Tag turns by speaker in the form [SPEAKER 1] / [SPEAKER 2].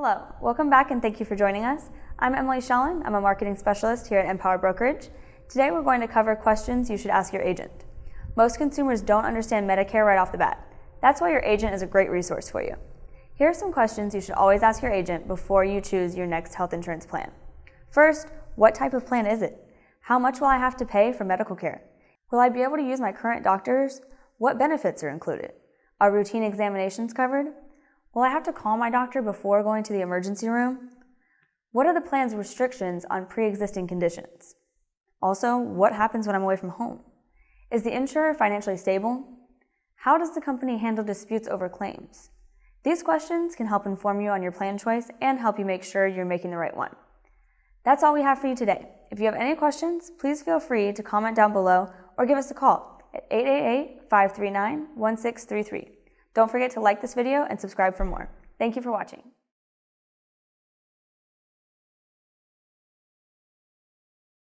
[SPEAKER 1] Hello, welcome back and thank you for joining us. I'm Emily Shellen. I'm a marketing specialist here at Empower Brokerage. Today we're going to cover questions you should ask your agent. Most consumers don't understand Medicare right off the bat. That's why your agent is a great resource for you. Here are some questions you should always ask your agent before you choose your next health insurance plan. First, what type of plan is it? How much will I have to pay for medical care? Will I be able to use my current doctors? What benefits are included? Are routine examinations covered? Will I have to call my doctor before going to the emergency room? What are the plan's restrictions on pre-existing conditions? Also, what happens when I'm away from home? Is the insurer financially stable? How does the company handle disputes over claims? These questions can help inform you on your plan choice and help you make sure you're making the right one. That's all we have for you today. If you have any questions, please feel free to comment down below or give us a call at 888-539-1633. Don't forget to like this video and subscribe for more. Thank you for watching.